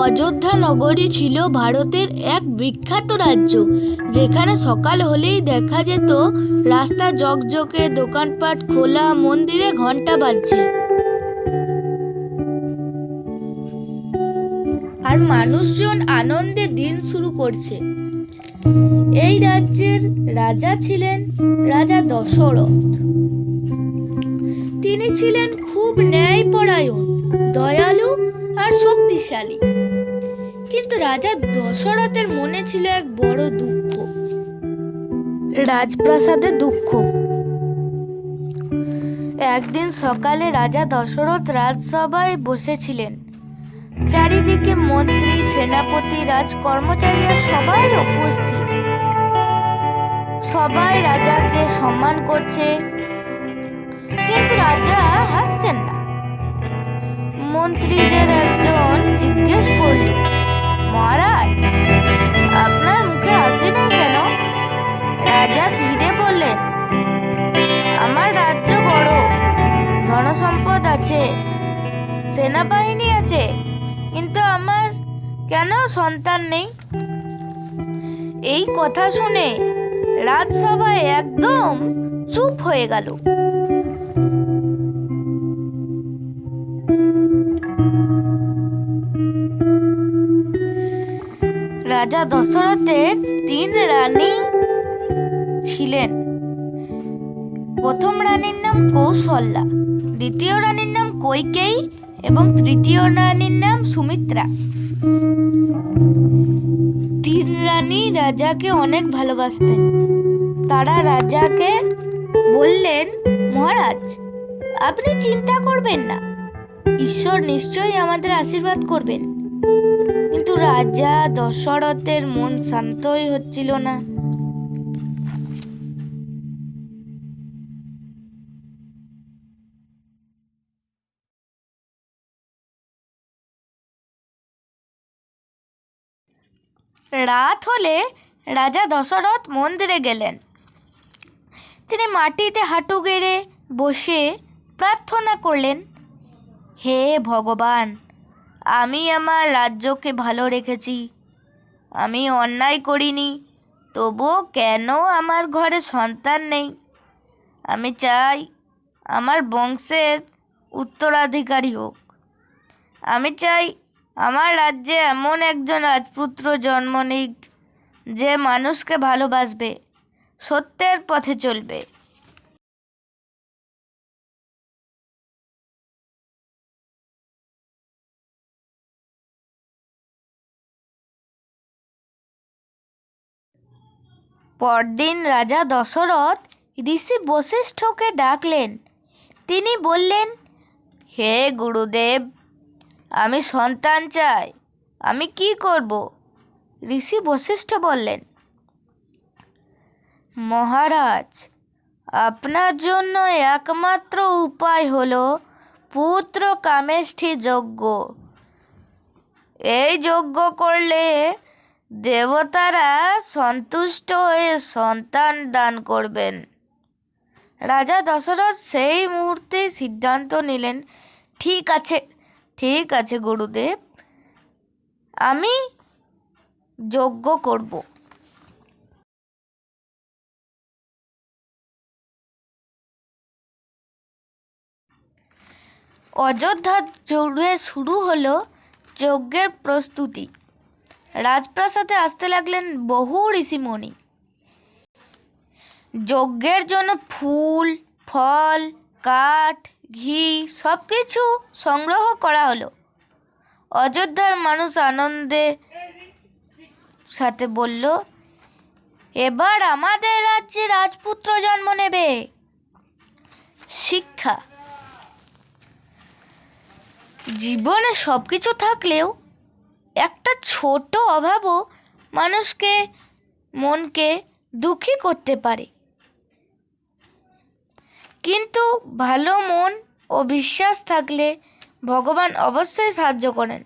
অযোধ্যা নগরী ছিল ভারতের এক বিখ্যাত রাজ্য, যেখানে সকাল হলেই দেখা যেত রাস্তা ঝকঝকে, দোকানপাট খোলা, মন্দিরে ঘন্টা বাজছে, আর মানুষজন আনন্দে দিন শুরু করছে। এই রাজ্যের রাজা ছিলেন রাজা দশরথ। তিনি ছিলেন খুব ন্যায়পরায়ণ, দয়ালু আর শক্তিশালী। কিন্তু রাজা দশরথের মনে ছিল এক বড় দুঃখ, রাজপ্রাসাদে দুঃখ। একদিন সকালে রাজা দশরথ রাজসভায় বসেছিলেন। চারিদিকে মন্ত্রী, সেনাপতি, রাজকর্মচারীরা সবাই উপস্থিত। সবাই রাজাকে সম্মান করছে, কিন্তু রাজা হাসছেন না। মন্ত্রীদের একজন জিজ্ঞেস করল, মহারাজ, আপনার মুখে হাসি নেই কেন? রাজা ধীরে বললেন, আমার রাজ্য বড়, ধনসম্পদ আছে, সেনাবাহিনী আছে, কিন্তু আমার কেন সন্তান নেই? এই কথা শুনে রাজসভায় একদম চুপ হয়ে গেল। রাজা দশরথের 3 রানী ছিলেন। প্রথম রানীর নাম কৌশল্যা, দ্বিতীয় রানীর নাম কইকেয়ী এবং তৃতীয় রানীর নাম সুমিত্রা। 3 রানী রাজাকে অনেক ভালোবাসতেন। তারা রাজাকে বললেন, মহারাজ, আপনি চিন্তা করবেন না, ঈশ্বর নিশ্চয়ই আমাদের আশীর্বাদ করবেন। কিন্তু রাজা দশরথের মন শান্তই হচ্ছিল না। রাত হলে রাজা দশরথ মন্দিরে গেলেন। তিনি মাটিতে হাঁটু গেড়ে বসে প্রার্থনা করলেন, হে ভগবান, আমি আমার রাজ্যকে ভালো রেখেছি, আমি অন্যায় করিনি, তবুও কেন আমার ঘরে সন্তান নেই? আমি চাই আমার বংশের উত্তরাধিকারী হোক। আমি চাই আমার রাজ্যে এমন একজন রাজপুত্র জন্ম নিক, যে মানুষকে ভালোবাসবে, সত্যের পথে চলবে। পরদিন রাজা দশরথ ঋষি বশিষ্ঠকে ডাকলেন। তিনি বললেন, হে গুরুদেব, আমি সন্তান চাই, আমি কি করব? ঋষি বশিষ্ঠ বললেন, মহারাজ, আপনার জন্য একমাত্র উপায় হলো পুত্র কামেষ্ঠী যজ্ঞ। এই যজ্ঞ করলে দেবতারা সন্তুষ্ট হয়ে সন্তান দান করবেন। রাজা দশরথ সেই মুহূর্তে সিদ্ধান্ত নিলেন, ঠিক আছে গুরুদেব, আমি যজ্ঞ করব। অযোধ্যা জুড়ে শুরু হলো যজ্ঞের প্রস্তুতি। রাজপ্রাসাদে আসতে লাগলেন বহু ঋষিমণি। যজ্ঞের জন্য ফুল, ফল, কাঠ, ঘি সব কিছু সংগ্রহ করা হলো। অযোধ্যার মানুষ আনন্দের সাথে বলল, এবার আমাদের রাজ্যে রাজপুত্র জন্ম নেবে। শিক্ষা। জীবনে সব কিছু থাকলেও একটা ছোট অভাবও মনকে দুঃখী করতে পারে, কিন্তু ভালো মন ও বিশ্বাস থাকলে ভগবান অবশ্যই সাহায্য করেন।